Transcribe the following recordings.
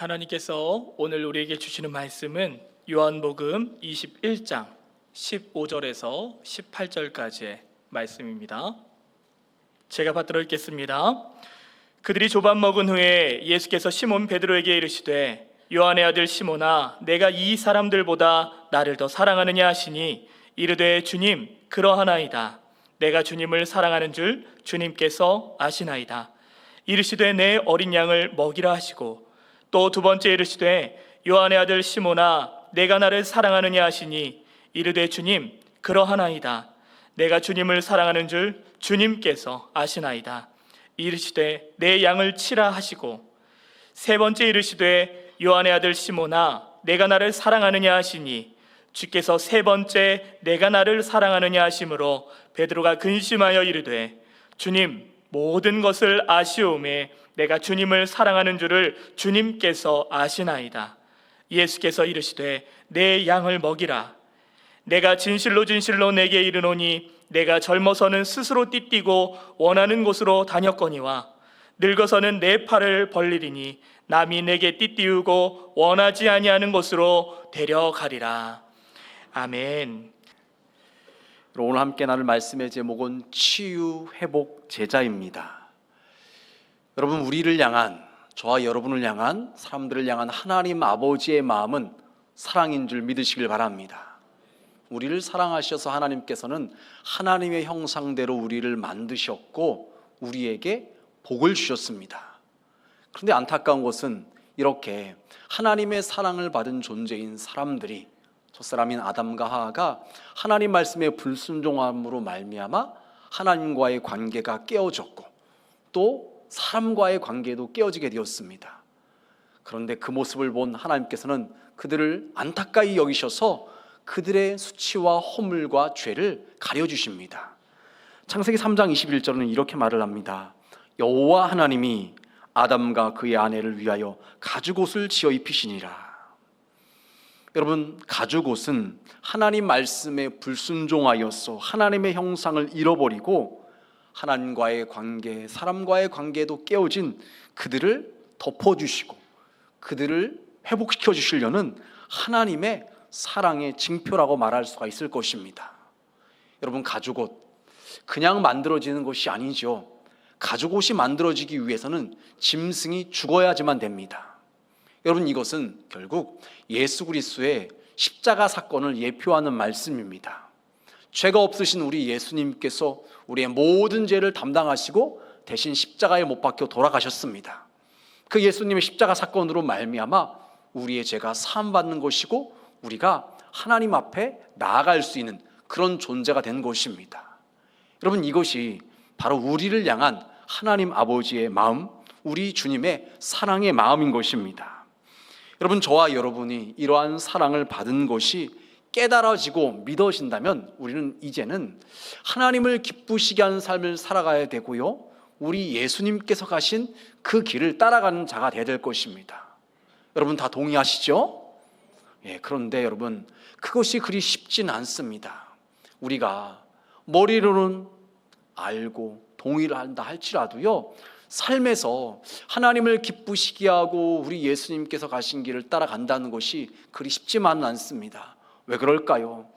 하나님께서 오늘 우리에게 주시는 말씀은 요한복음 21장 15절에서 18절까지의 말씀입니다. 제가 받들어 읽겠습니다. 그들이 조반 먹은 후에 예수께서 시몬 베드로에게 이르시되 요한의 아들 시몬아, 내가 이 사람들보다 나를 더 사랑하느냐 하시니 이르되 주님, 그러하나이다. 내가 주님을 사랑하는 줄 주님께서 아시나이다. 이르시되 내 어린 양을 먹이라 하시고 또 두 번째 이르시되 요한의 아들 시몬아, 내가 나를 사랑하느냐 하시니 이르되 주님, 그러하나이다. 내가 주님을 사랑하는 줄 주님께서 아시나이다. 이르시되 내 양을 치라 하시고 세 번째 이르시되 요한의 아들 시몬아, 내가 나를 사랑하느냐 하시니 주께서 세 번째 내가 나를 사랑하느냐 하심으로 베드로가 근심하여 이르되 주님, 모든 것을 아시오매 내가 주님을 사랑하는 줄을 주님께서 아시나이다. 예수께서 이르시되 내 양을 먹이라. 내가 진실로 진실로 내게 이르노니 내가 젊어서는 스스로 띠띠고 원하는 곳으로 다녔거니와 늙어서는 내 팔을 벌리리니 남이 내게 띠띠우고 원하지 아니하는 곳으로 데려가리라. 아멘. 오늘 함께 나눌 말씀의 제목은 치유 회복 제자입니다. 여러분, 우리를 향한, 저와 여러분을 향한, 사람들을 향한 하나님 아버지의 마음은 사랑인 줄 믿으시길 바랍니다. 우리를 사랑하셔서 하나님께서는 하나님의 형상대로 우리를 만드셨고 우리에게 복을 주셨습니다. 그런데 안타까운 것은 이렇게 하나님의 사랑을 받은 존재인 사람들이, 첫사람인 아담과 하와가 하나님 말씀에 불순종함으로 말미암아 하나님과의 관계가 깨어졌고 또 사람과의 관계도 깨어지게 되었습니다. 그런데 그 모습을 본 하나님께서는 그들을 안타까이 여기셔서 그들의 수치와 허물과 죄를 가려주십니다. 창세기 3장 21절은 이렇게 말을 합니다. 여호와 하나님이 아담과 그의 아내를 위하여 가죽옷을 지어 입히시니라. 여러분, 가죽옷은 하나님 말씀에 불순종하여서 하나님의 형상을 잃어버리고 하나님과의 관계, 사람과의 관계도 깨어진 그들을 덮어주시고 그들을 회복시켜 주시려는 하나님의 사랑의 징표라고 말할 수가 있을 것입니다. 여러분, 가죽옷 그냥 만들어지는 것이 아니죠. 가죽옷이 만들어지기 위해서는 짐승이 죽어야지만 됩니다. 여러분, 이것은 결국 예수 그리스도의 십자가 사건을 예표하는 말씀입니다. 죄가 없으신 우리 예수님께서 우리의 모든 죄를 담당하시고 대신 십자가에 못 박혀 돌아가셨습니다. 그 예수님의 십자가 사건으로 말미암아 우리의 죄가 사함받는 것이고 우리가 하나님 앞에 나아갈 수 있는 그런 존재가 된 것입니다. 여러분, 이것이 바로 우리를 향한 하나님 아버지의 마음, 우리 주님의 사랑의 마음인 것입니다. 여러분, 저와 여러분이 이러한 사랑을 받은 것이 깨달아지고 믿어진다면 우리는 이제는 하나님을 기쁘시게 하는 삶을 살아가야 되고요, 우리 예수님께서 가신 그 길을 따라가는 자가 되어야 될 것입니다. 여러분 다 동의하시죠? 그런데 여러분, 그것이 그리 쉽지는 않습니다. 우리가 머리로는 알고 동의를 한다 할지라도요, 삶에서 하나님을 기쁘시게 하고 우리 예수님께서 가신 길을 따라간다는 것이 그리 쉽지만은 않습니다. 왜 그럴까요?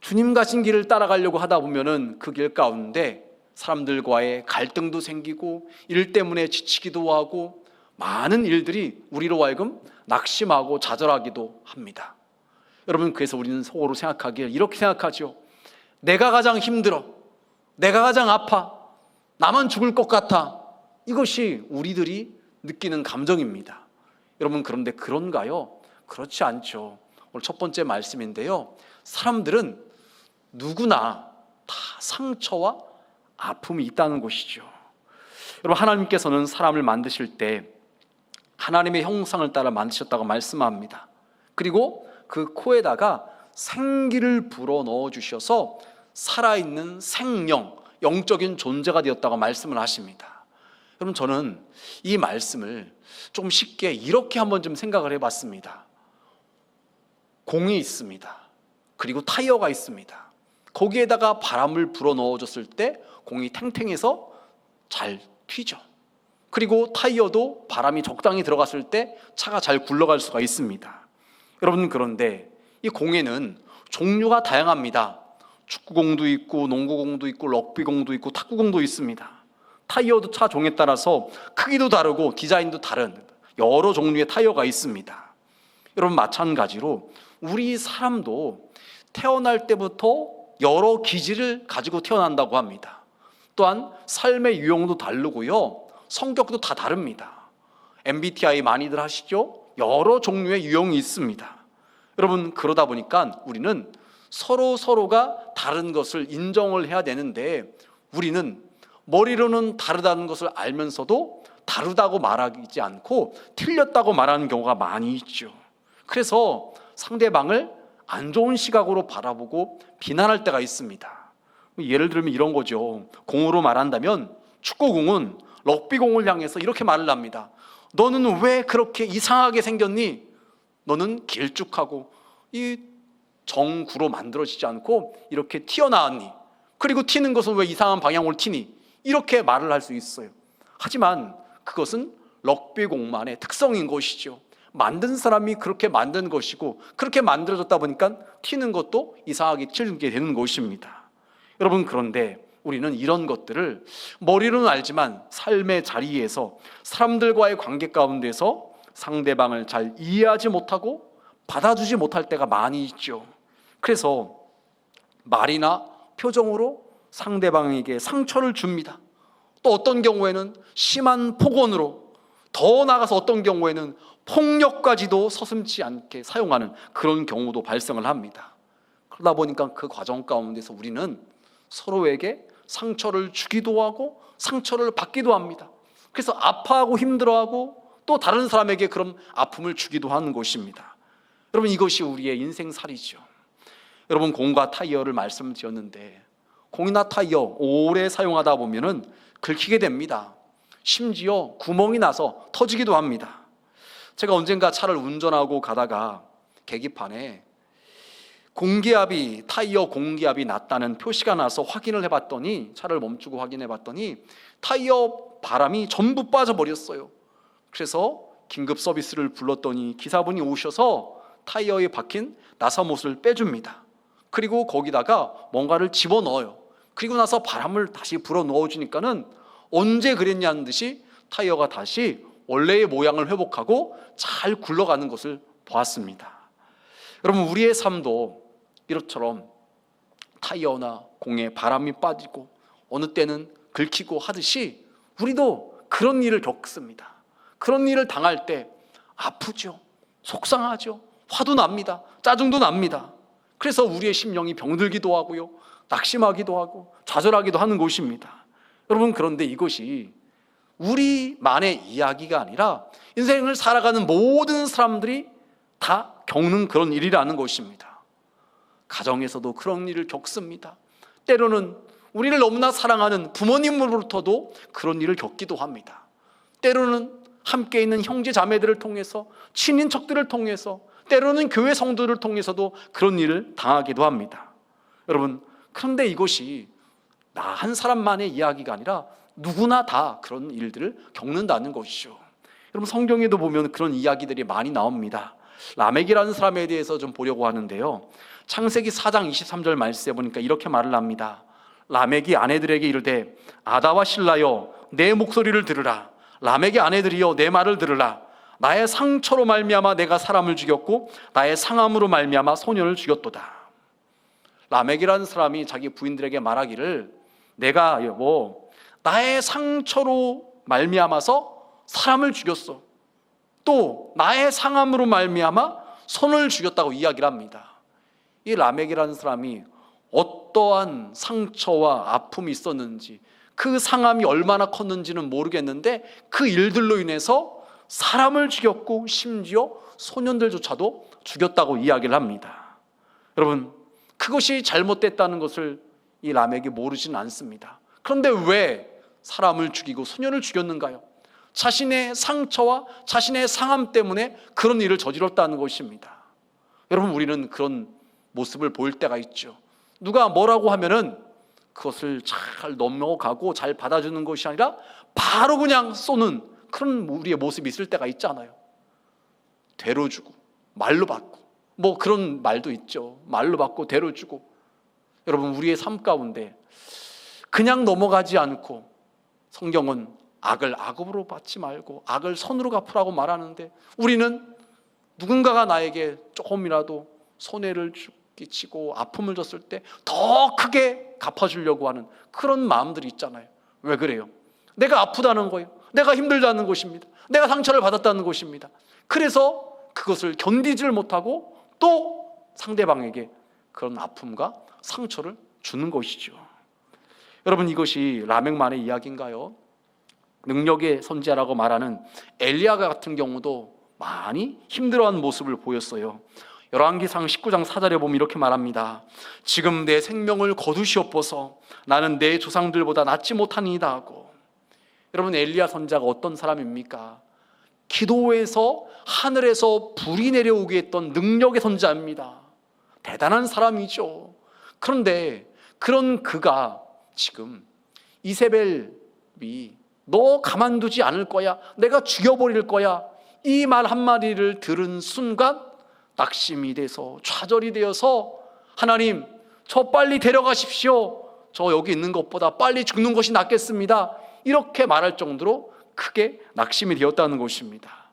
주님 가신 길을 따라가려고 하다 보면은 그 길 가운데 사람들과의 갈등도 생기고 일 때문에 지치기도 하고 많은 일들이 우리로 하여금 낙심하고 좌절하기도 합니다. 여러분, 그래서 우리는 속으로 생각하기에 이렇게 생각하죠. 내가 가장 힘들어, 내가 가장 아파, 나만 죽을 것 같아. 이것이 우리들이 느끼는 감정입니다. 여러분, 그런데 그런가요? 그렇지 않죠. 오늘 첫 번째 말씀인데요, 사람들은 누구나 다 상처와 아픔이 있다는 것이죠. 여러분, 하나님께서는 사람을 만드실 때 하나님의 형상을 따라 만드셨다고 말씀합니다. 그리고 그 코에다가 생기를 불어 넣어 주셔서 살아있는 생명, 영적인 존재가 되었다고 말씀을 하십니다. 여러분, 저는 이 말씀을 좀 쉽게 이렇게 한번 좀 생각을 해봤습니다. 공이 있습니다. 그리고 타이어가 있습니다. 거기에다가 바람을 불어 넣어줬을 때 공이 탱탱해서 잘 튀죠. 그리고 타이어도 바람이 적당히 들어갔을 때 차가 잘 굴러갈 수가 있습니다. 여러분, 그런데 이 공에는 종류가 다양합니다. 축구공도 있고 농구공도 있고 럭비공도 있고 탁구공도 있습니다. 타이어도 차 종에 따라서 크기도 다르고 디자인도 다른 여러 종류의 타이어가 있습니다. 여러분, 마찬가지로 우리 사람도 태어날 때부터 여러 기질을 가지고 태어난다고 합니다. 또한 삶의 유형도 다르고요, 성격도 다 다릅니다. MBTI 많이들 하시죠? 여러 종류의 유형이 있습니다. 여러분, 그러다 보니까 우리는 서로가 다른 것을 인정을 해야 되는데, 우리는 머리로는 다르다는 것을 알면서도 다르다고 말하지 않고 틀렸다고 말하는 경우가 많이 있죠. 그래서 상대방을 안 좋은 시각으로 바라보고 비난할 때가 있습니다. 예를 들면 이런 거죠. 공으로 말한다면 축구공은 럭비공을 향해서 이렇게 말을 합니다. 너는 왜 그렇게 이상하게 생겼니? 너는 길쭉하고 이 정구로 만들어지지 않고 이렇게 튀어나왔니? 그리고 튀는 것은 왜 이상한 방향으로 튀니? 이렇게 말을 할 수 있어요. 하지만 그것은 럭비공만의 특성인 것이죠. 만든 사람이 그렇게 만든 것이고, 그렇게 만들어졌다 보니까 튀는 것도 이상하게 튀게 되는 것입니다. 여러분, 그런데 우리는 이런 것들을 머리로는 알지만 삶의 자리에서 사람들과의 관계 가운데서 상대방을 잘 이해하지 못하고 받아주지 못할 때가 많이 있죠. 그래서 말이나 표정으로 상대방에게 상처를 줍니다. 또 어떤 경우에는 심한 폭언으로, 더 나아가서 어떤 경우에는 폭력까지도 서슴지 않게 사용하는 그런 경우도 발생을 합니다. 그러다 보니까 그 과정 가운데서 우리는 서로에게 상처를 주기도 하고 상처를 받기도 합니다. 그래서 아파하고 힘들어하고 또 다른 사람에게 그런 아픔을 주기도 하는 것입니다. 여러분, 이것이 우리의 인생살이죠. 여러분, 공과 타이어를 말씀드렸는데, 공이나 타이어 오래 사용하다 보면은 긁히게 됩니다. 심지어 구멍이 나서 터지기도 합니다. 제가 언젠가 차를 운전하고 가다가 계기판에 공기압이, 타이어 공기압이 낮다는 표시가 나서 확인을 해봤더니, 차를 멈추고 확인해봤더니 타이어 바람이 전부 빠져버렸어요. 그래서 긴급 서비스를 불렀더니 기사분이 오셔서 타이어에 박힌 나사못을 빼줍니다. 그리고 거기다가 뭔가를 집어넣어요. 그리고 나서 바람을 다시 불어 넣어주니까는 언제 그랬냐는 듯이 타이어가 다시 원래의 모양을 회복하고 잘 굴러가는 것을 보았습니다. 여러분, 우리의 삶도 이렇처럼 타이어나 공에 바람이 빠지고 어느 때는 긁히고 하듯이 우리도 그런 일을 겪습니다. 그런 일을 당할 때 아프죠. 속상하죠. 화도 납니다. 짜증도 납니다. 그래서 우리의 심령이 병들기도 하고요, 낙심하기도 하고 좌절하기도 하는 것입니다. 여러분, 그런데 이것이 우리만의 이야기가 아니라 인생을 살아가는 모든 사람들이 다 겪는 그런 일이라는 것입니다. 가정에서도 그런 일을 겪습니다. 때로는 우리를 너무나 사랑하는 부모님으로부터도 그런 일을 겪기도 합니다. 때로는 함께 있는 형제 자매들을 통해서, 친인척들을 통해서, 때로는 교회 성도들을 통해서도 그런 일을 당하기도 합니다. 여러분, 그런데 이것이 나 한 사람만의 이야기가 아니라 누구나 다 그런 일들을 겪는다는 것이죠. 여러분, 성경에도 보면 그런 이야기들이 많이 나옵니다. 라멕이라는 사람에 대해서 좀 보려고 하는데요, 창세기 4장 23절 말씀에 보니까 이렇게 말을 합니다. 라멕이 아내들에게 이르되 아다와 실라여 내 목소리를 들으라. 라멕의 아내들이여 내 말을 들으라. 나의 상처로 말미암아 내가 사람을 죽였고 나의 상함으로 말미암아 소년을 죽였도다. 라멕이라는 사람이 자기 부인들에게 말하기를, 내가 나의 상처로 말미암아서 사람을 죽였어. 또 나의 상함으로 말미암아 손을 죽였다고 이야기를 합니다. 이 라멕이라는 사람이 어떠한 상처와 아픔이 있었는지, 그 상함이 얼마나 컸는지는 모르겠는데 그 일들로 인해서 사람을 죽였고 심지어 소년들조차도 죽였다고 이야기를 합니다. 여러분, 그것이 잘못됐다는 것을 이 라멕이 모르지는 않습니다. 그런데 왜 사람을 죽이고 소년을 죽였는가요? 자신의 상처와 자신의 상함 때문에 그런 일을 저질렀다는 것입니다. 여러분, 우리는 그런 모습을 보일 때가 있죠. 누가 뭐라고 하면은 그것을 잘 넘어가고 잘 받아주는 것이 아니라 바로 그냥 쏘는 그런 우리의 모습이 있을 때가 있잖아요. 되로 주고 말로 받고 뭐 그런 말도 있죠. 말로 받고 되로 주고. 여러분, 우리의 삶 가운데 그냥 넘어가지 않고 성경은 악을 악으로 받지 말고 악을 선으로 갚으라고 말하는데, 우리는 누군가가 나에게 조금이라도 손해를 끼치고 아픔을 줬을 때 더 크게 갚아주려고 하는 그런 마음들이 있잖아요. 왜 그래요? 내가 아프다는 거예요. 내가 힘들다는 것입니다. 내가 상처를 받았다는 것입니다. 그래서 그것을 견디질 못하고 또 상대방에게 그런 아픔과 상처를 주는 것이죠. 여러분, 이것이 라멕만의 이야기인가요? 능력의 선지자라고 말하는 엘리야 같은 경우도 많이 힘들어하는 모습을 보였어요. 열왕기상 19장 4절에 보면 이렇게 말합니다. 지금 내 생명을 거두시옵소서. 나는 내 조상들보다 낫지 못하니이다 하고. 여러분, 엘리야 선지자가 어떤 사람입니까? 기도에서 하늘에서 불이 내려오게 했던 능력의 선지자입니다. 대단한 사람이죠. 그런데 그런 그가 지금 이세벨이 너 가만두지 않을 거야, 내가 죽여버릴 거야, 이 말 한마디를 들은 순간 낙심이 돼서 좌절이 되어서 하나님, 저 빨리 데려가십시오. 저 여기 있는 것보다 빨리 죽는 것이 낫겠습니다. 이렇게 말할 정도로 크게 낙심이 되었다는 것입니다.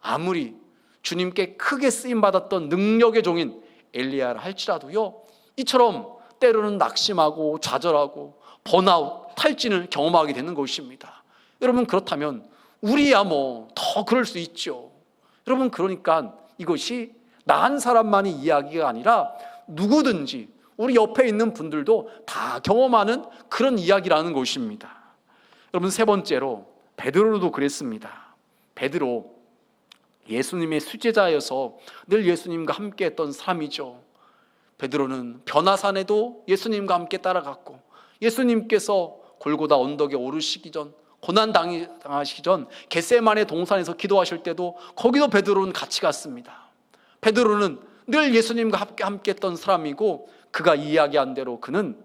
아무리 주님께 크게 쓰임받았던 능력의 종인 엘리야를 할지라도요, 이처럼 때로는 낙심하고 좌절하고 번아웃, 탈진을 경험하게 되는 것입니다. 여러분, 그렇다면 우리야 뭐 더 그럴 수 있죠. 여러분, 그러니까 이것이 나 한 사람만이 이야기가 아니라 누구든지 우리 옆에 있는 분들도 다 경험하는 그런 이야기라는 것입니다. 여러분, 세 번째로 베드로도 그랬습니다. 베드로, 예수님의 수제자여서 늘 예수님과 함께 했던 사람이죠. 베드로는 변화산에도 예수님과 함께 따라갔고, 예수님께서 골고다 언덕에 오르시기 전, 고난 당하시기 전 겟세마네 동산에서 기도하실 때도 거기도 베드로는 같이 갔습니다. 베드로는 늘 예수님과 함께 했던 사람이고, 그가 이야기한 대로 그는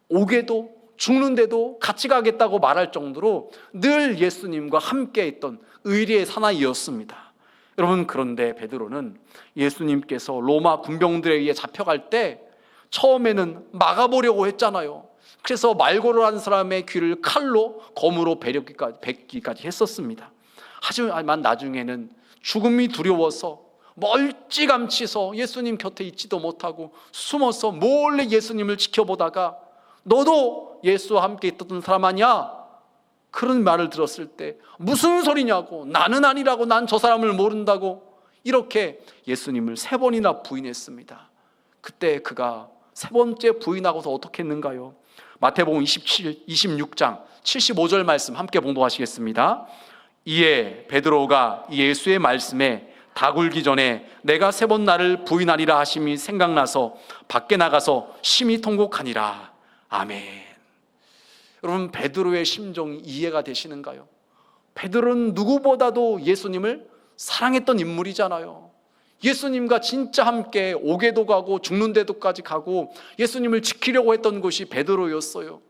오게도 죽는데도 같이 가겠다고 말할 정도로 늘 예수님과 함께 했던 의리의 사나이였습니다. 여러분, 그런데 베드로는 예수님께서 로마 군병들에 의해 잡혀갈 때 처음에는 막아보려고 했잖아요. 그래서 말고를 한 사람의 귀를 칼로 검으로 베기까지 했었습니다. 하지만 나중에는 죽음이 두려워서 멀찌감치서 예수님 곁에 있지도 못하고 숨어서 몰래 예수님을 지켜보다가 너도 예수와 함께 있던 사람 아니야? 그런 말을 들었을 때 무슨 소리냐고, 나는 아니라고, 난 저 사람을 모른다고, 이렇게 예수님을 3번이나 부인했습니다. 그때 그가 3번째 부인하고서 어떻게 했는가요? 마태복음 26장 75절 말씀 함께 봉독하시겠습니다. 이에 베드로가 예수의 말씀에 다 굴기 전에 내가 3번 나를 부인하리라 하심이 생각나서 밖에 나가서 심히 통곡하니라. 아멘. 여러분, 베드로의 심정이 이해가 되시는가요? 베드로는 누구보다도 예수님을 사랑했던 인물이잖아요. 예수님과 진짜 함께 오게도 가고 죽는 데도까지 가고 예수님을 지키려고 했던 것이 베드로였어요.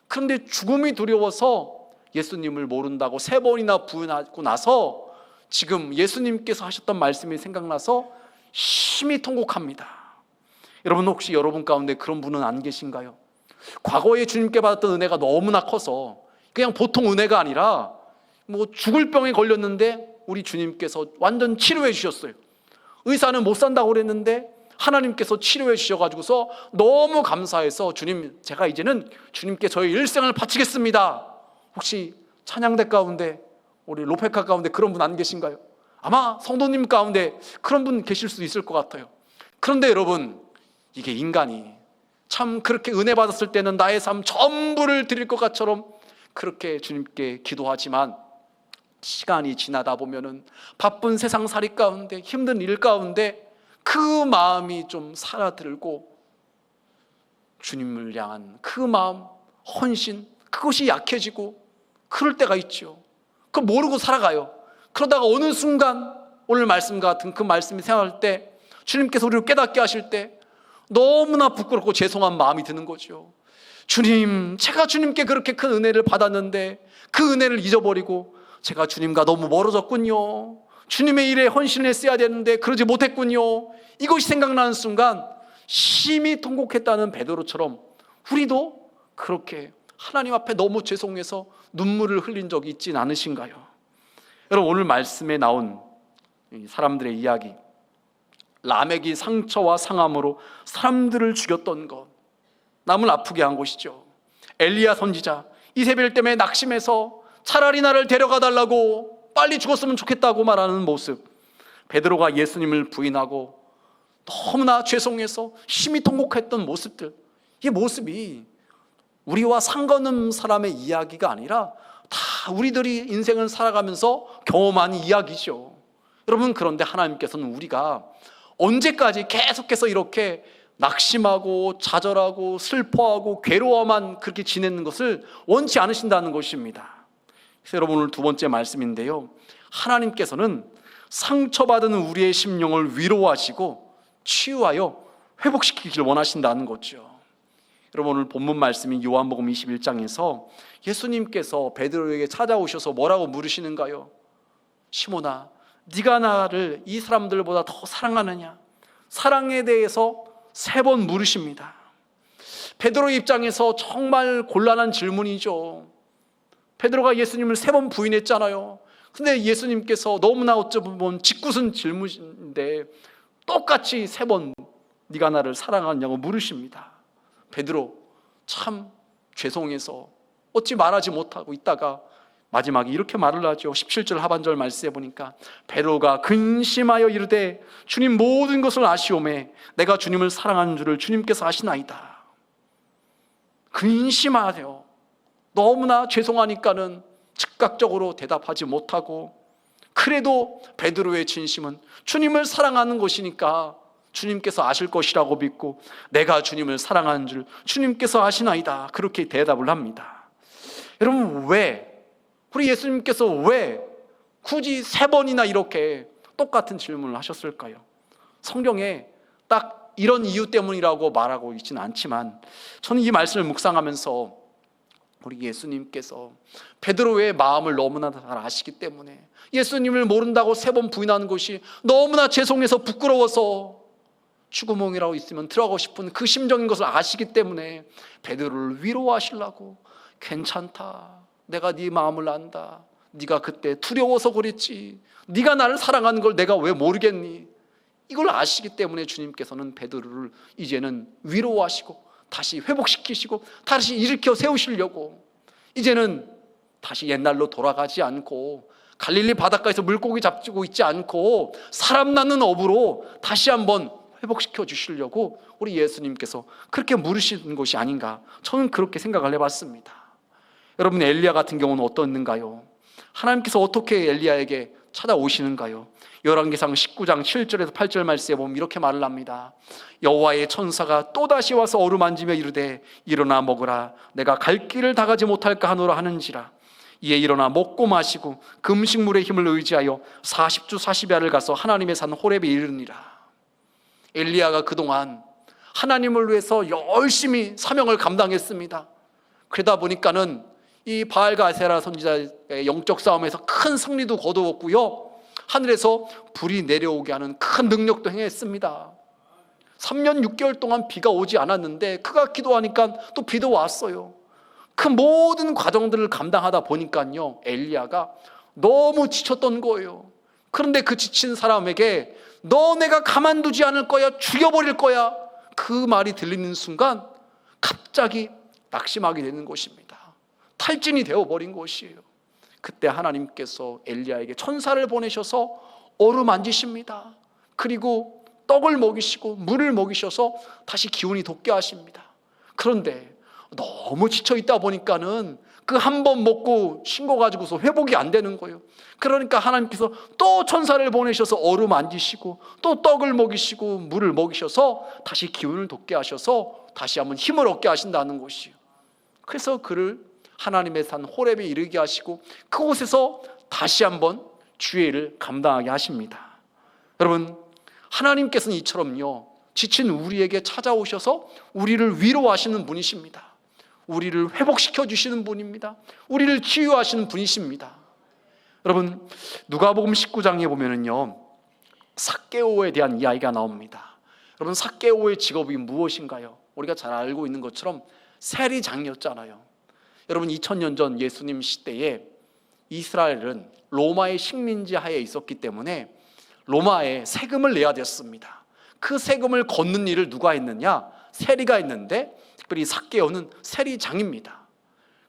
그런데 죽음이 두려워서 예수님을 모른다고 3번이나 부인하고 나서 지금 예수님께서 하셨던 말씀이 생각나서 심히 통곡합니다. 여러분, 혹시 여러분 가운데 그런 분은 안 계신가요? 과거에 주님께 받았던 은혜가 너무나 커서 그냥 보통 은혜가 아니라 뭐 죽을 병에 걸렸는데 우리 주님께서 완전 치료해 주셨어요. 의사는 못 산다고 그랬는데 하나님께서 치료해 주셔가지고서 너무 감사해서 주님, 제가 이제는 주님께 저의 일생을 바치겠습니다. 혹시 찬양대 가운데, 우리 로페카 가운데 그런 분 안 계신가요? 아마 성도님 가운데 그런 분 계실 수 있을 것 같아요. 그런데 여러분, 이게 인간이 참 그렇게 은혜 받았을 때는 나의 삶 전부를 드릴 것 같처럼 그렇게 주님께 기도하지만 시간이 지나다 보면은 바쁜 세상살이 가운데, 힘든 일 가운데 그 마음이 좀 사라들고 주님을 향한 그 마음, 헌신, 그것이 약해지고 그럴 때가 있죠. 그걸 모르고 살아가요. 그러다가 어느 순간 오늘 말씀 같은 그 말씀이 생각할 때, 주님께서 우리를 깨닫게 하실 때 너무나 부끄럽고 죄송한 마음이 드는 거죠. 주님, 제가 주님께 그렇게 큰 은혜를 받았는데 그 은혜를 잊어버리고 제가 주님과 너무 멀어졌군요. 주님의 일에 헌신했어야 되는데 그러지 못했군요. 이것이 생각나는 순간 심히 통곡했다는 베드로처럼 우리도 그렇게 하나님 앞에 너무 죄송해서 눈물을 흘린 적이 있진 않으신가요? 여러분, 오늘 말씀에 나온 이 사람들의 이야기, 라멕이 상처와 상함으로 사람들을 죽였던 것, 남을 아프게 한 것이죠. 엘리야 선지자, 이세벨 때문에 낙심해서 차라리 나를 데려가 달라고, 빨리 죽었으면 좋겠다고 말하는 모습, 베드로가 예수님을 부인하고 너무나 죄송해서 심히 통곡했던 모습들, 이 모습이 우리와 상관없는 사람의 이야기가 아니라 다 우리들이 인생을 살아가면서 경험한 이야기죠. 여러분, 그런데 하나님께서는 우리가 언제까지 계속해서 이렇게 낙심하고 좌절하고 슬퍼하고 괴로워만 그렇게 지내는 것을 원치 않으신다는 것입니다. 그래서 여러분, 오늘 두 번째 말씀인데요, 하나님께서는 상처받은 우리의 심령을 위로하시고 치유하여 회복시키기를 원하신다는 거죠. 여러분, 오늘 본문 말씀인 요한복음 21장에서 예수님께서 베드로에게 찾아오셔서 뭐라고 물으시는가요? 시몬아, 네가 나를 이 사람들보다 더 사랑하느냐? 사랑에 대해서 3번 물으십니다. 베드로의 입장에서 정말 곤란한 질문이죠. 베드로가 예수님을 3번 부인했잖아요. 근데 예수님께서 너무나 어쩌면 짓궂은 질문인데 똑같이 3번 네가 나를 사랑하느냐고 물으십니다. 베드로 참 죄송해서 어찌 말하지 못하고 있다가 마지막에 이렇게 말을 하죠. 17절 하반절 말씀에 보니까 베드로가 근심하여 이르되 주님, 모든 것을 아시오매 내가 주님을 사랑하는 줄을 주님께서 아시나이다. 근심하세요. 너무나 죄송하니까는 즉각적으로 대답하지 못하고, 그래도 베드로의 진심은 주님을 사랑하는 것이니까 주님께서 아실 것이라고 믿고 내가 주님을 사랑하는 줄 주님께서 아시나이다, 그렇게 대답을 합니다. 여러분, 왜 우리 예수님께서 왜 굳이 3번이나 이렇게 똑같은 질문을 하셨을까요? 성경에 딱 이런 이유 때문이라고 말하고 있지는 않지만 저는 이 말씀을 묵상하면서 우리 예수님께서 베드로의 마음을 너무나 잘 아시기 때문에, 예수님을 모른다고 3번 부인하는 것이 너무나 죄송해서 부끄러워서 쥐구멍이라고 있으면 들어가고 싶은 그 심정인 것을 아시기 때문에 베드로를 위로하시려고, 괜찮다, 내가 네 마음을 안다, 네가 그때 두려워서 그랬지, 네가 나를 사랑하는 걸 내가 왜 모르겠니, 이걸 아시기 때문에 주님께서는 베드로를 이제는 위로하시고 다시 회복시키시고 다시 일으켜 세우시려고, 이제는 다시 옛날로 돌아가지 않고 갈릴리 바닷가에서 물고기 잡고 있지 않고 사람 낳는 업으로 다시 한번 회복시켜 주시려고 우리 예수님께서 그렇게 물으시는 것이 아닌가, 저는 그렇게 생각을 해봤습니다. 여러분, 엘리야 같은 경우는 어떻는가요? 하나님께서 어떻게 엘리야에게 찾아오시는가요? 열왕기상 19장 7절에서 8절 말씀에 보면 이렇게 말을 합니다. 여호와의 천사가 또다시 와서 어루만지며 이르되 일어나 먹으라, 내가 갈 길을 다 가지 못할까 하노라 하는지라. 이에 일어나 먹고 마시고 금식물의 힘을 의지하여 40주 40야를 가서 하나님의 산 호렙에 이르니라. 엘리야가 그동안 하나님을 위해서 열심히 사명을 감당했습니다. 그러다 보니까는 이 바알과 아세라 선지자의 영적 싸움에서 큰 승리도 거두었고요, 하늘에서 불이 내려오게 하는 큰 능력도 행했습니다. 3년 6개월 동안 비가 오지 않았는데 그가 기도하니까 또 비도 왔어요. 그 모든 과정들을 감당하다 보니까요, 엘리야가 너무 지쳤던 거예요. 그런데 그 지친 사람에게 너 내가 가만두지 않을 거야, 죽여버릴 거야, 그 말이 들리는 순간 갑자기 낙심하게 되는 것입니다. 탈진이 되어버린 것이에요. 그때 하나님께서 엘리야에게 천사를 보내셔서 어루만지십니다. 그리고 떡을 먹이시고 물을 먹이셔서 다시 기운이 돋게 하십니다. 그런데 너무 지쳐있다 보니까는 그 한 번 먹고 쉰거 가지고서 회복이 안 되는 거예요. 그러니까 하나님께서 또 천사를 보내셔서 어루만지시고 또 떡을 먹이시고 물을 먹이셔서 다시 기운을 돋게 하셔서 다시 한번 힘을 얻게 하신다는 것이에요. 그래서 그를 하나님의 산 호렙에 이르게 하시고 그곳에서 다시 한번 주의 일을 감당하게 하십니다. 여러분, 하나님께서는 이처럼요, 지친 우리에게 찾아오셔서 우리를 위로하시는 분이십니다. 우리를 회복시켜 주시는 분입니다. 우리를 치유하시는 분이십니다. 여러분, 누가복음 19장에 보면은요, 삭개오에 대한 이야기가 나옵니다. 여러분, 삭개오의 직업이 무엇인가요? 우리가 잘 알고 있는 것처럼 세리장이었잖아요. 여러분, 2000년 전 예수님 시대에 이스라엘은 로마의 식민지 하에 있었기 때문에 로마에 세금을 내야 됐습니다. 그 세금을 걷는 일을 누가 했느냐? 세리가 했는데, 특별히 삭개오는 세리장입니다.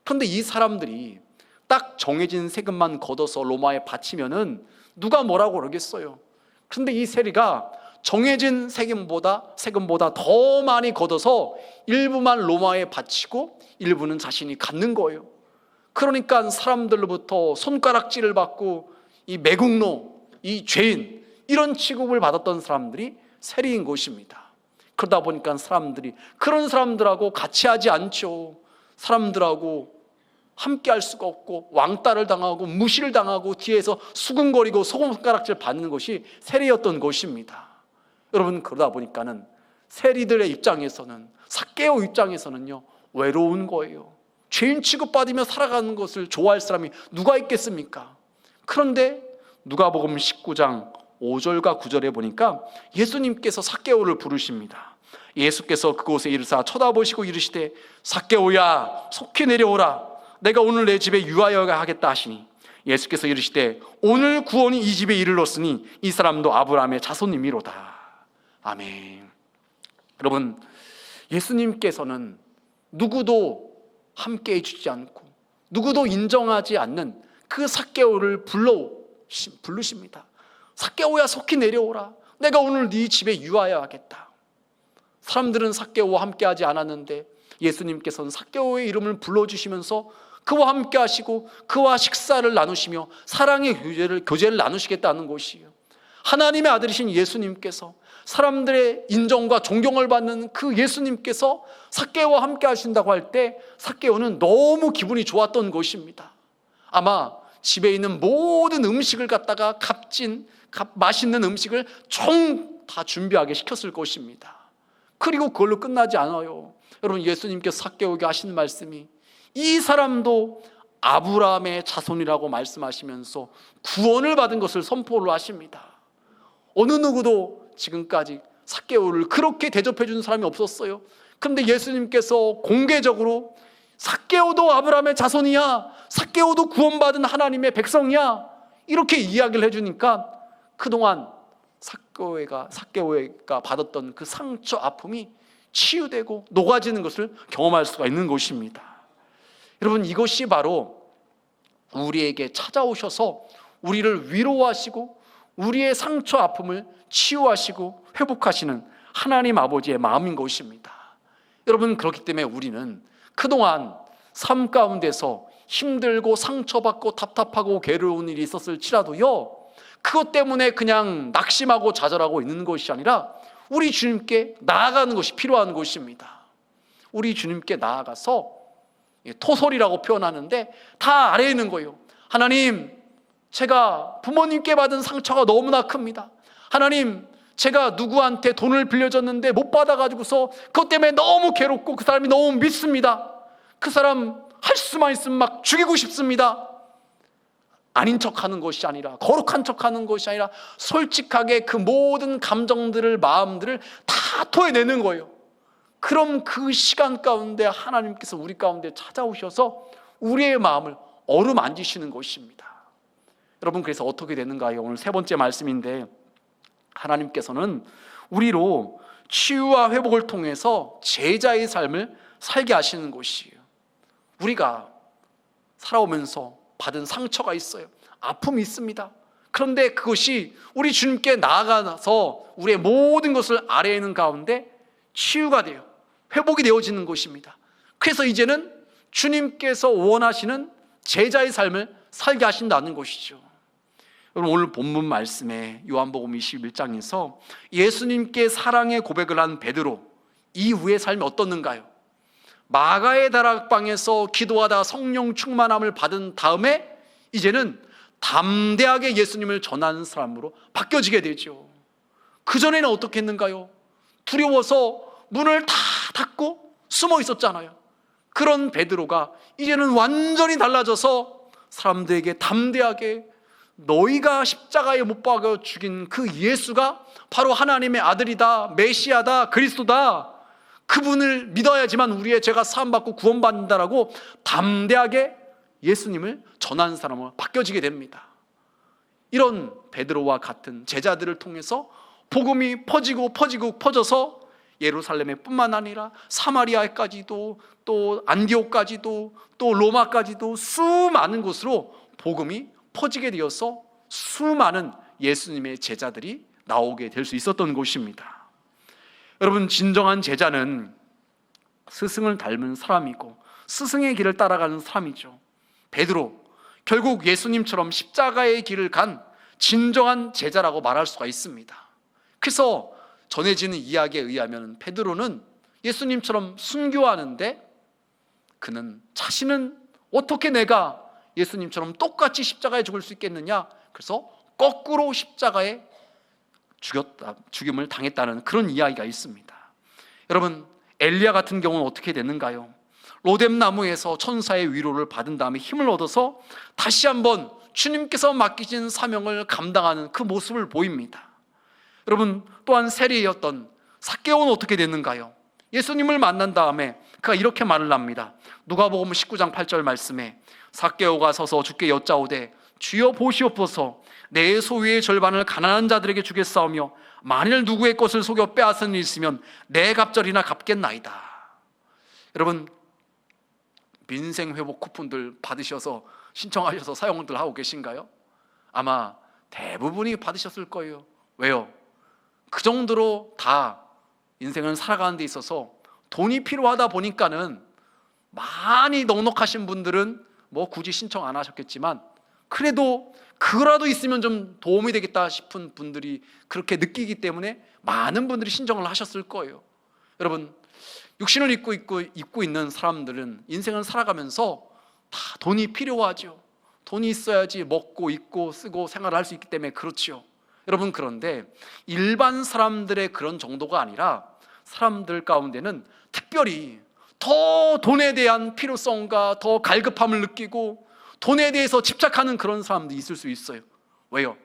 그런데 이 사람들이 딱 정해진 세금만 걷어서 로마에 바치면은 누가 뭐라고 그러겠어요. 그런데 이 세리가 정해진 세금보다 더 많이 걷어서 일부만 로마에 바치고 일부는 자신이 갖는 거예요. 그러니까 사람들로부터 손가락질을 받고 이 매국노, 이 죄인, 이런 취급을 받았던 사람들이 세리인 것입니다. 그러다 보니까 사람들이 그런 사람들하고 같이 하지 않죠. 사람들하고 함께 할 수가 없고 왕따를 당하고 무시를 당하고 뒤에서 수근거리고 손가락질 받는 것이 세리였던 것입니다. 여러분, 그러다 보니까는 세리들의 입장에서는, 삭개오 입장에서는요, 외로운 거예요. 죄인 취급받으며 살아가는 것을 좋아할 사람이 누가 있겠습니까? 그런데 누가복음 19장 5절과 9절에 보니까 예수님께서 삭개오를 부르십니다. 예수께서 그곳에 이르사 쳐다보시고 이르시되 삭개오야, 속히 내려오라. 내가 오늘 내 집에 유하여 하겠다 하시니 예수께서 이르시되 오늘 구원이 이 집에 이르렀으니 이 사람도 아브라함의 자손이미로다. 아멘. 여러분, 예수님께서는 누구도 함께 해주지 않고 누구도 인정하지 않는 그 삭개오를 부르십니다. 삭개오야, 속히 내려오라. 내가 오늘 네 집에 유하여 하겠다. 사람들은 삭개오와 함께 하지 않았는데 예수님께서는 삭개오의 이름을 불러주시면서 그와 함께 하시고 그와 식사를 나누시며 사랑의 교제를 나누시겠다는 것이에요. 하나님의 아들이신 예수님께서, 사람들의 인정과 존경을 받는 그 예수님께서 삭개오와 함께 하신다고 할 때 삭개오는 너무 기분이 좋았던 것입니다. 아마 집에 있는 모든 음식을 갖다가 맛있는 음식을 총 다 준비하게 시켰을 것입니다. 그리고 그걸로 끝나지 않아요. 여러분, 예수님께서 삭개오에게 하신 말씀이 이 사람도 아브라함의 자손이라고 말씀하시면서 구원을 받은 것을 선포를 하십니다. 어느 누구도 지금까지 삭개오를 그렇게 대접해 준 사람이 없었어요. 그런데 예수님께서 공개적으로 삭개오도 아브라함의 자손이야, 삭개오도 구원받은 하나님의 백성이야, 이렇게 이야기를 해주니까 그동안 삭개오가 받았던 그 상처, 아픔이 치유되고 녹아지는 것을 경험할 수가 있는 것입니다. 여러분, 이것이 바로 우리에게 찾아오셔서 우리를 위로하시고 우리의 상처, 아픔을 치유하시고 회복하시는 하나님 아버지의 마음인 것입니다. 여러분, 그렇기 때문에 우리는 그동안 삶 가운데서 힘들고 상처받고 답답하고 괴로운 일이 있었을지라도요, 그것 때문에 그냥 낙심하고 좌절하고 있는 것이 아니라 우리 주님께 나아가는 것이 필요한 것입니다. 우리 주님께 나아가서, 토설이라고 표현하는데 다 아래에 있는 거예요. 하나님, 제가 부모님께 받은 상처가 너무나 큽니다. 하나님, 제가 누구한테 돈을 빌려줬는데 못 받아가지고서 그것 때문에 너무 괴롭고 그 사람이 너무 믿습니다. 그 사람 할 수만 있으면 막 죽이고 싶습니다. 아닌 척하는 것이 아니라, 거룩한 척하는 것이 아니라 솔직하게 그 모든 감정들을, 마음들을 다 토해내는 거예요. 그럼 그 시간 가운데 하나님께서 우리 가운데 찾아오셔서 우리의 마음을 어루만지시는 것입니다. 여러분, 그래서 어떻게 되는가요? 오늘 세 번째 말씀인데, 하나님께서는 우리로 치유와 회복을 통해서 제자의 삶을 살게 하시는 것이에요. 우리가 살아오면서 받은 상처가 있어요. 아픔이 있습니다. 그런데 그것이 우리 주님께 나아가서 우리의 모든 것을 아래에 있는 가운데 치유가 돼요. 회복이 되어지는 것입니다. 그래서 이제는 주님께서 원하시는 제자의 삶을 살게 하신다는 것이죠. 여러분, 오늘 본문 말씀에 요한복음 21장에서 예수님께 사랑의 고백을 한 베드로 이후의 삶이 어떻는가요? 마가의 다락방에서 기도하다 성령 충만함을 받은 다음에 이제는 담대하게 예수님을 전하는 사람으로 바뀌어지게 되죠. 그전에는 어떻게 했는가요? 두려워서 문을 다 닫고 숨어 있었잖아요. 그런 베드로가 이제는 완전히 달라져서 사람들에게 담대하게 너희가 십자가에 못 박아 죽인 그 예수가 바로 하나님의 아들이다, 메시아다, 그리스도다, 그분을 믿어야지만 우리의 죄가 사함받고 구원받는다라고 담대하게 예수님을 전하는 사람으로 바뀌어지게 됩니다. 이런 베드로와 같은 제자들을 통해서 복음이 퍼져서 예루살렘에 뿐만 아니라 사마리아까지도, 또 안디옥까지도, 또 로마까지도 수많은 곳으로 복음이 퍼지게 되어서 수많은 예수님의 제자들이 나오게 될 수 있었던 곳입니다. 여러분, 진정한 제자는 스승을 닮은 사람이고 스승의 길을 따라가는 사람이죠. 베드로, 결국 예수님처럼 십자가의 길을 간 진정한 제자라고 말할 수가 있습니다. 그래서 전해지는 이야기에 의하면 베드로는 예수님처럼 순교하는데 그는 자신은 어떻게 내가 예수님처럼 똑같이 십자가에 죽을 수 있겠느냐, 그래서 거꾸로 십자가에 죽임을 당했다는 그런 이야기가 있습니다. 여러분, 엘리야 같은 경우는 어떻게 됐는가요? 로뎀나무에서 천사의 위로를 받은 다음에 힘을 얻어서 다시 한번 주님께서 맡기신 사명을 감당하는 그 모습을 보입니다. 여러분, 또한 세리였던 삭개오는 어떻게 됐는가요? 예수님을 만난 다음에 그가 이렇게 말을 합니다. 누가복음 19장 8절 말씀에 삭개오가 서서 주께 여짜오되 주여 보시옵소서, 내 소유의 절반을 가난한 자들에게 주겠사오며 만일 누구의 것을 속여 빼앗은 일 있으면 내 갑절이나 갚겠나이다. 여러분, 민생회복 쿠폰들 받으셔서 신청하셔서 사용들 하고 계신가요? 아마 대부분이 받으셨을 거예요. 왜요? 그 정도로 다 인생을 살아가는 데 있어서 돈이 필요하다 보니까는 많이 넉넉하신 분들은 뭐 굳이 신청 안 하셨겠지만 그래도 그거라도 있으면 좀 도움이 되겠다 싶은 분들이 그렇게 느끼기 때문에 많은 분들이 신청을 하셨을 거예요. 여러분, 육신을 입고 있는 사람들은 인생을 살아가면서 다 돈이 필요하죠. 돈이 있어야지 먹고 입고 쓰고 생활을 할 수 있기 때문에 그렇죠. 여러분, 그런데 일반 사람들의 그런 정도가 아니라 사람들 가운데는 특별히 더 돈에 대한 필요성과 더 갈급함을 느끼고 돈에 대해서 집착하는 그런 사람도 있을 수 있어요. 왜요?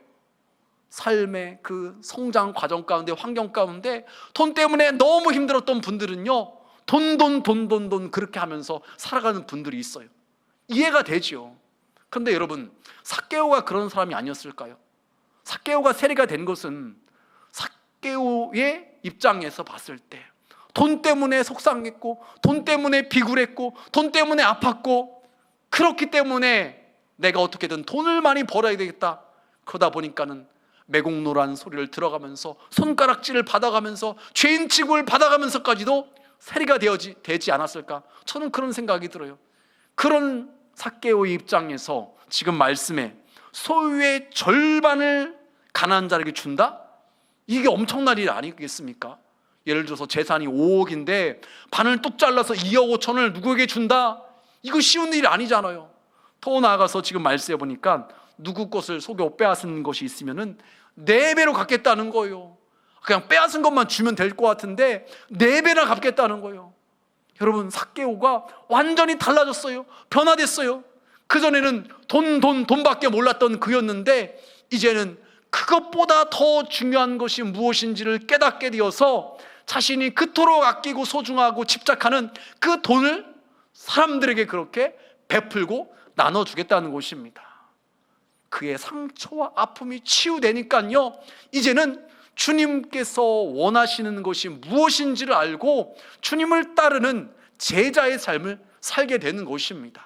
삶의 그 성장 과정 가운데, 환경 가운데 돈 때문에 너무 힘들었던 분들은요, 돈 그렇게 하면서 살아가는 분들이 있어요. 이해가 되죠. 그런데 여러분, 삭개오가 그런 사람이 아니었을까요? 삭개오가 세리가 된 것은 삭개오의 입장에서 봤을 때 돈 때문에 속상했고, 돈 때문에 비굴했고, 돈 때문에 아팠고, 그렇기 때문에 내가 어떻게든 돈을 많이 벌어야 되겠다. 그러다 보니까는 매국노란 소리를 들어가면서 손가락질을 받아가면서 죄인 취급을 받아가면서까지도 세리가 되지 않았을까? 저는 그런 생각이 들어요. 그런 삭개오의 입장에서 지금 말씀에 소유의 절반을 가난한 자에게 준다? 이게 엄청난 일 아니겠습니까? 예를 들어서 재산이 5억인데 반을 뚝 잘라서 2억 5천을 누구에게 준다? 이거 쉬운 일이 아니잖아요. 더 나아가서 지금 말씀해 보니까 누구 것을 속여 빼앗은 것이 있으면은 4배로 갚겠다는 거예요. 그냥 빼앗은 것만 주면 될 것 같은데 4배나 갚겠다는 거예요. 여러분, 삭개오가 완전히 달라졌어요. 변화됐어요. 그전에는 돈밖에 몰랐던 그였는데 이제는 그것보다 더 중요한 것이 무엇인지를 깨닫게 되어서 자신이 그토록 아끼고 소중하고 집착하는 그 돈을 사람들에게 그렇게 베풀고 나눠주겠다는 것입니다. 그의 상처와 아픔이 치유되니까요, 이제는 주님께서 원하시는 것이 무엇인지를 알고 주님을 따르는 제자의 삶을 살게 되는 것입니다.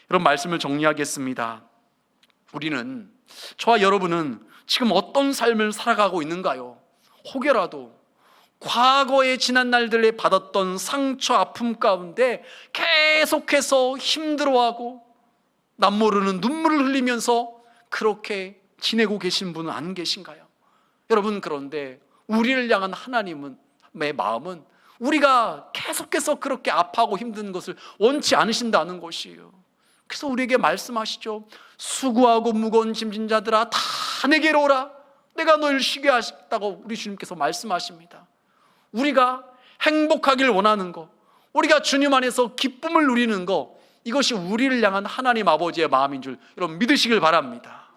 여러분, 말씀을 정리하겠습니다. 우리는, 저와 여러분은 지금 어떤 삶을 살아가고 있는가요? 혹여라도 과거의 지난 날들에 받았던 상처, 아픔 가운데 계속해서 힘들어하고 남모르는 눈물을 흘리면서 그렇게 지내고 계신 분은 안 계신가요? 여러분, 그런데 우리를 향한 하나님의 마음은 우리가 계속해서 그렇게 아파하고 힘든 것을 원치 않으신다는 것이에요. 그래서 우리에게 말씀하시죠. 수고하고 무거운 짐진 자들아, 다 내게로 오라. 내가 너희를 쉬게 하겠다고 우리 주님께서 말씀하십니다. 우리가 행복하길 원하는 것, 우리가 주님 안에서 기쁨을 누리는 것, 이것이 우리를 향한 하나님 아버지의 마음인 줄 여러분 믿으시길 바랍니다.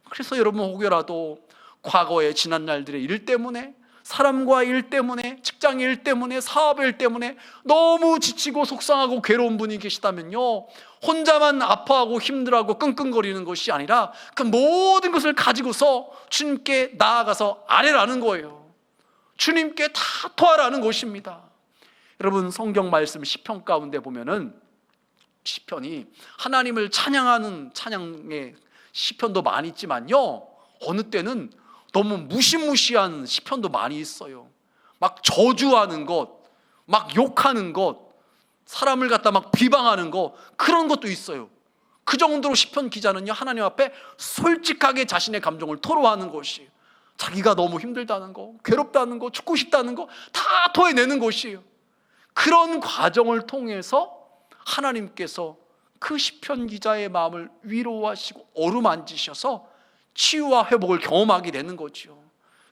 그래서 여러분 혹여라도 과거의 지난 날들의 일 때문에, 사람과의 일 때문에, 직장의 일 때문에, 사업의 일 때문에 너무 지치고 속상하고 괴로운 분이 계시다면요, 혼자만 아파하고 힘들어하고 끙끙거리는 것이 아니라 그 모든 것을 가지고서 주님께 나아가서 아뢰라는 거예요. 주님께 다 토하라는 것입니다. 여러분 성경 말씀 시편 가운데 보면은 시편이 하나님을 찬양하는 찬양의 시편도 많이 있지만요, 어느 때는 너무 무시무시한 시편도 많이 있어요. 막 저주하는 것, 막 욕하는 것, 사람을 갖다 막 비방하는 것, 그런 것도 있어요. 그 정도로 시편 기자는요, 하나님 앞에 솔직하게 자신의 감정을 토로하는 것이에요. 자기가 너무 힘들다는 거, 괴롭다는 거, 죽고 싶다는 거 다 토해내는 것이에요. 그런 과정을 통해서 하나님께서 그 시편 기자의 마음을 위로하시고 어루만지셔서 치유와 회복을 경험하게 되는 거죠.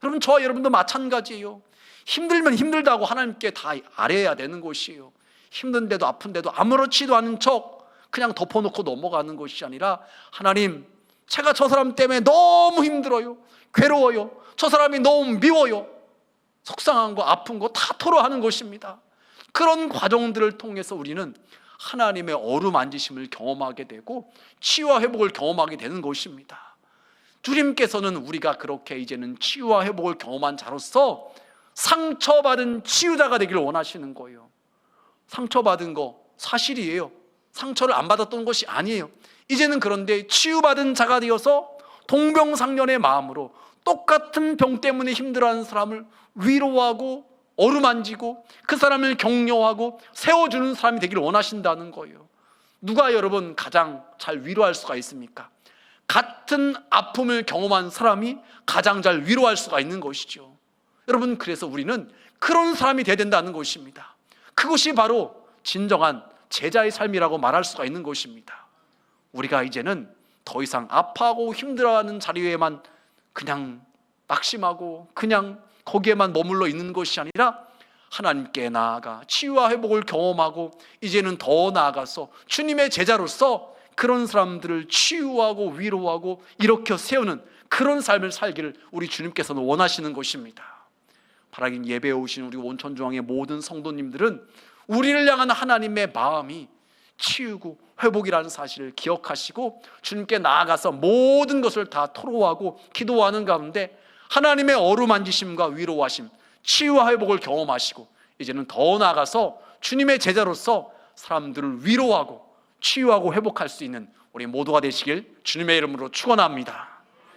여러분, 저와 여러분도 마찬가지예요. 힘들면 힘들다고 하나님께 다 아뢰야 되는 것이에요. 힘든데도 아픈데도 아무렇지도 않은 척 그냥 덮어놓고 넘어가는 것이 아니라, 하나님, 제가 저 사람 때문에 너무 힘들어요, 괴로워요, 저 사람이 너무 미워요, 속상한 거 아픈 거 다 토로하는 것입니다. 그런 과정들을 통해서 우리는 하나님의 어루만지심을 경험하게 되고 치유와 회복을 경험하게 되는 것입니다. 주님께서는 우리가 그렇게 이제는 치유와 회복을 경험한 자로서 상처받은 치유자가 되기를 원하시는 거예요. 상처받은 거 사실이에요. 상처를 안 받았던 것이 아니에요. 이제는 그런데 치유받은 자가 되어서 동병상련의 마음으로 똑같은 병 때문에 힘들어하는 사람을 위로하고 어루만지고 그 사람을 격려하고 세워주는 사람이 되기를 원하신다는 거예요. 누가 여러분 가장 잘 위로할 수가 있습니까? 같은 아픔을 경험한 사람이 가장 잘 위로할 수가 있는 것이죠. 여러분, 그래서 우리는 그런 사람이 되어야 된다는 것입니다. 그것이 바로 진정한 제자의 삶이라고 말할 수가 있는 것입니다. 우리가 이제는 더 이상 아파하고 힘들어하는 자리에만 그냥 낙심하고 그냥 거기에만 머물러 있는 것이 아니라 하나님께 나아가 치유와 회복을 경험하고 이제는 더 나아가서 주님의 제자로서 그런 사람들을 치유하고 위로하고 일으켜 세우는 그런 삶을 살기를 우리 주님께서는 원하시는 것입니다. 바라긴 예배에 오신 우리 온천중앙의 모든 성도님들은 우리를 향한 하나님의 마음이 치유고 회복이라는 사실을 기억하시고 주님께 나아가서 모든 것을 다 토로하고 기도하는 가운데 하나님의 어루만지심과 위로하심, 치유와 회복을 경험하시고 이제는 더 나아가서 주님의 제자로서 사람들을 위로하고 치유하고 회복할 수 있는 우리 모두가 되시길 주님의 이름으로 축원합니다.